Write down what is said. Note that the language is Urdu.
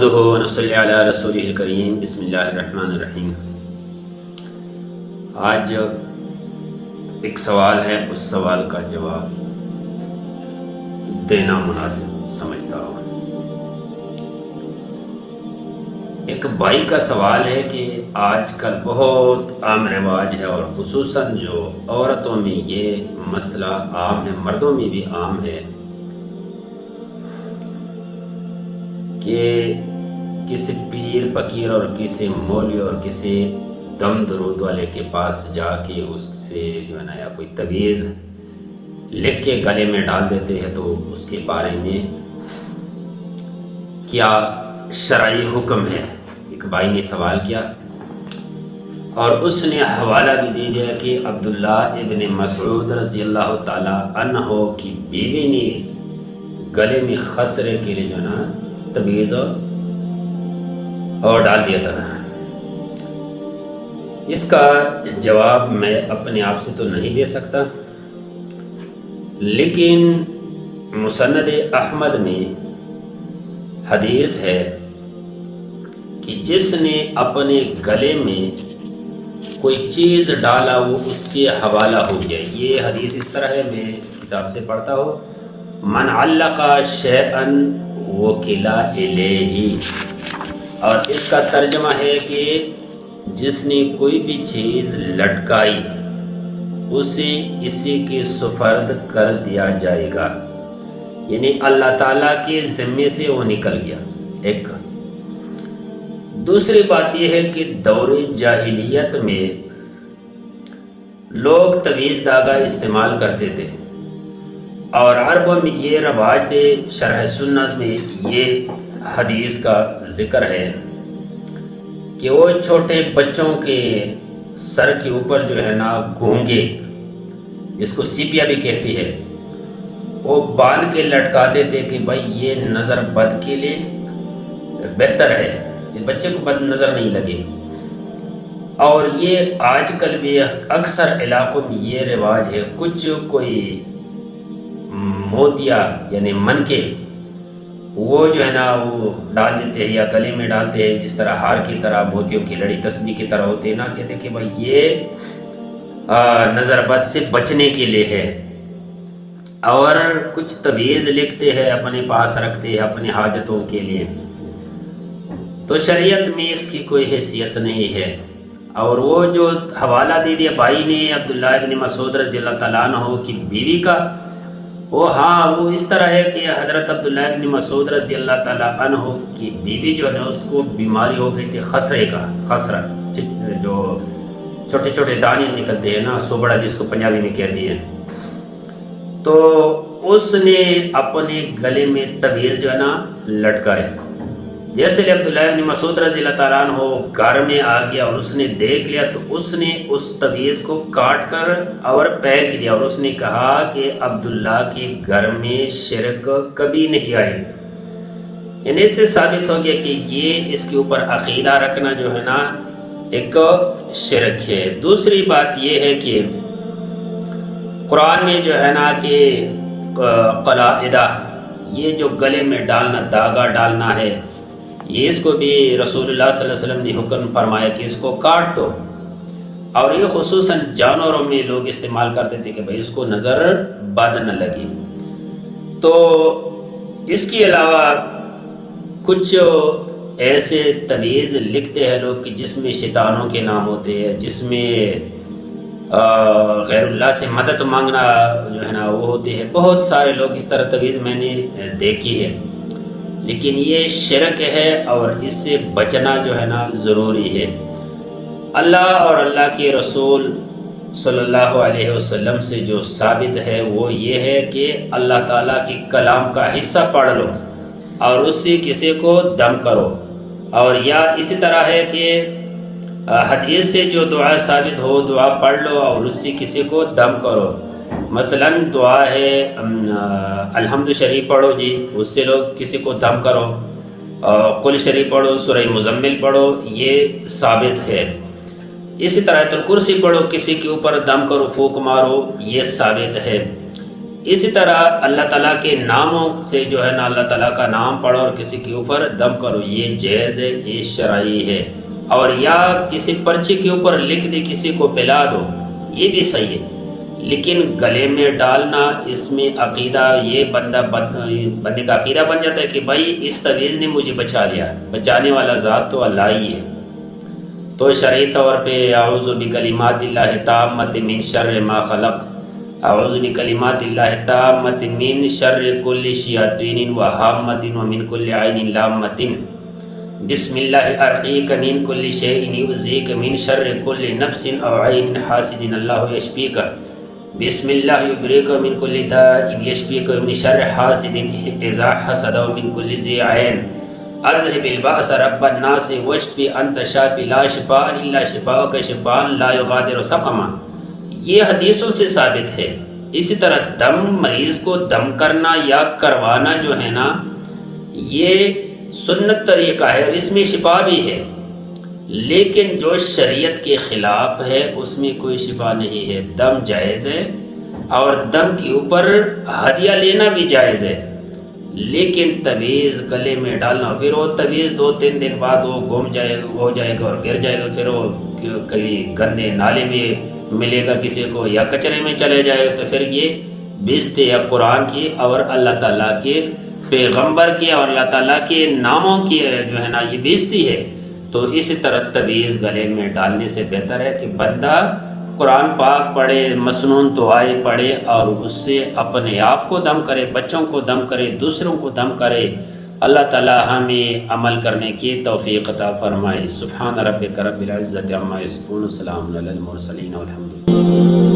نحمده ونصلی علی رسولہ الکریم بسم اللہ الرحمن الرحیم۔ آج ایک سوال ہے، اس سوال کا جواب دینا مناسب سمجھتا ہوں۔ ایک بھائی کا سوال ہے کہ آج کل بہت عام رواج ہے اور خصوصاً جو عورتوں میں یہ مسئلہ عام ہے، مردوں میں بھی عام ہے کہ کسی پیر فقیر اور کسی مولوی اور کسی دم درود والے کے پاس جا کے اس سے جو ہے نا یا کوئی تعویذ لکھ کے گلے میں ڈال دیتے ہیں، تو اس کے بارے میں کیا شرعی حکم ہے؟ ایک بھائی نے سوال کیا اور اس نے حوالہ بھی دے دیا کہ عبداللہ ابن مسعود رضی اللہ تعالی عنہ کی بیوی نے گلے میں خسرے کے لیے جو ہے نا تعویذ اور ڈال دیا تھا۔ اس کا جواب میں اپنے آپ سے تو نہیں دے سکتا، لیکن مسند احمد میں حدیث ہے کہ جس نے اپنے گلے میں کوئی چیز ڈالا وہ اس کے حوالہ ہو گیا۔ یہ حدیث اس طرح ہے، میں کتاب سے پڑھتا ہوں، من علق شیئا وکلا الیہ، اور اس کا ترجمہ ہے کہ جس نے کوئی بھی چیز لٹکائی اسے اسی کے سپرد کر دیا جائے گا، یعنی اللہ تعالیٰ کے ذمے سے وہ نکل گیا۔ ایک دوسری بات یہ ہے کہ دور جاہلیت میں لوگ تعویذ داغا استعمال کرتے تھے، اور عربوں میں یہ رواج تھے۔ شرح سنت میں یہ حدیث کا ذکر ہے کہ وہ چھوٹے بچوں کے سر کے اوپر جو ہے نا گھونگے، جس کو سیپیا بھی کہتی ہے، وہ باندھ کے لٹکاتے تھے کہ بھائی یہ نظر بد کے لیے بہتر ہے، اس بچے کو بد نظر نہیں لگے۔ اور یہ آج کل بھی اکثر علاقوں میں یہ رواج ہے، کچھ کوئی موتیا یعنی من کے وہ جو ہے نا وہ ڈال دیتے ہیں یا گلے میں ڈالتے ہیں، جس طرح ہار کی طرح، موتیوں کی لڑی تسبیح کی طرح ہوتے ہیں نا، کہتے ہیں کہ بھائی یہ نظر بد سے بچنے کے لیے ہے۔ اور کچھ تعویذ لکھتے ہیں، اپنے پاس رکھتے ہیں اپنی حاجتوں کے لیے، تو شریعت میں اس کی کوئی حیثیت نہیں ہے۔ اور وہ جو حوالہ دے دیا بھائی نے عبداللہ ابن مسعود رضی اللہ تعالیٰ عنہ کی بیوی کا، وہ اس طرح ہے کہ حضرت عبداللہ ابن مسعود رضی اللہ تعالیٰ عنہ کی بیوی جو ہے نا اس کو بیماری ہو گئی تھی خسرے کا، خسرہ جو چھوٹے چھوٹے دانے نکلتے ہیں نا، سوبڑا جس کو پنجابی میں کہتی ہے، تو اس نے اپنے گلے میں تعویذ جو ہے نا لٹکائے۔ جیسے عبداللہ ابن مسعود رضی اللہ تعالیٰ عنہ گھر میں آ گیا اور اس نے دیکھ لیا، تو اس نے اس تعویذ کو کاٹ کر اور پھینک دیا، اور اس نے کہا کہ عبداللہ کے گھر میں شرک کبھی نہیں آئے۔ یعنی اس سے ثابت ہو گیا کہ یہ اس کے اوپر عقیدہ رکھنا جو ہے نا ایک شرک ہے۔ دوسری بات یہ ہے کہ قرآن میں جو ہے نا کہ قلائدہ، یہ جو گلے میں ڈالنا، داغا ڈالنا ہے، یہ اس کو بھی رسول اللہ صلی اللہ علیہ وسلم نے حکم فرمایا کہ اس کو کاٹ دو، اور یہ خصوصاً جانوروں میں لوگ استعمال کرتے تھے کہ بھئی اس کو نظر بد نہ لگے۔ تو اس کے علاوہ کچھ ایسے تعویذ لکھتے ہیں لوگ کہ جس میں شیطانوں کے نام ہوتے ہیں، جس میں غیر اللہ سے مدد مانگنا جو ہے نا وہ ہوتے ہیں۔ بہت سارے لوگ اس طرح تعویذ میں نے دیکھی ہے، لیکن یہ شرک ہے اور اس سے بچنا جو ہے نا ضروری ہے۔ اللہ اور اللہ کے رسول صلی اللہ علیہ وسلم سے جو ثابت ہے وہ یہ ہے کہ اللہ تعالیٰ کے کلام کا حصہ پڑھ لو اور اس سے کسی کو دم کرو، اور یا اسی طرح ہے کہ حدیث سے جو دعا ثابت ہو دعا پڑھ لو اور اس سے کسی کو دم کرو۔ مثلا دعا ہے الحمد شریف پڑھو جی، اس سے لوگ کسی کو دم کرو، قل شریف پڑھو، سورہ مزمل پڑھو، یہ ثابت ہے۔ اسی طرح آیت الکرسی پڑھو، کسی کے اوپر دم کرو، پھونک مارو، یہ ثابت ہے۔ اسی طرح اللہ تعالیٰ کے ناموں سے جو ہے نا اللہ تعالیٰ کا نام پڑھو اور کسی کے اوپر دم کرو، یہ جائز ہے، یہ شرعی ہے۔ اور یا کسی پرچے کے اوپر لکھ دے کسی کو پلا دو، یہ بھی صحیح ہے، لیکن گلے میں ڈالنا اس میں عقیدہ، یہ بندے کا عقیدہ بن جاتا ہے کہ بھائی اس تعویذ نے مجھے بچا لیا، بچانے والا ذات تو اللہ ہی ہے۔ تو شرعی طور پہ اعوذ بکلمات اللہ التامۃ من شر ما خلق، اعوذ بکلمات اللہ التامۃ من شر کل شیاطین وہامۃ ومن کل عین لامۃ، بسم اللہ ارقیک من کل شیء یؤذیک من شر کل نفس او عین حاسد اللہ یشفیک، بسم اللہ یبریک من کل داء یشفیک من شر حاسد اذا حسد من کل ذی عین، اذهب البأس رب الناس واشف انت شافی لا شفاء الا شفاءک شفاء لا یغادر سقما۔ یہ حدیثوں سے ثابت ہے۔ اسی طرح دم، مریض کو دم کرنا یا کروانا جو ہے نا، یہ سنت طریقہ ہے اور اس میں شفا بھی ہے، لیکن جو شریعت کے خلاف ہے اس میں کوئی شفا نہیں ہے۔ دم جائز ہے اور دم کے اوپر ہدیہ لینا بھی جائز ہے، لیکن تعویذ گلے میں ڈالنا، پھر وہ تعویذ 2-3 دن بعد وہ گم جائے گا، ہو جائے گا اور گر جائے گا، پھر وہ کہیں گندے نالے میں ملے گا کسی کو یا کچرے میں چلے جائے گا، تو پھر یہ بیزتی ہے قرآن کی اور اللہ تعالیٰ کے پیغمبر کی اور اللہ تعالیٰ کے ناموں کی جو ہے نا، یہ بیزتی ہے۔ تو اسی طرح تعویذ گلے میں ڈالنے سے بہتر ہے کہ بندہ قرآن پاک پڑھے، مسنون دعائیں پڑھے اور اس سے اپنے آپ کو دم کرے، بچوں کو دم کرے، دوسروں کو دم کرے۔ اللہ تعالی ہمیں عمل کرنے کی توفیق عطا فرمائے۔ سبحان ربک رب العزت عما یصفون، سلام علی المرسلین والحمد للہ۔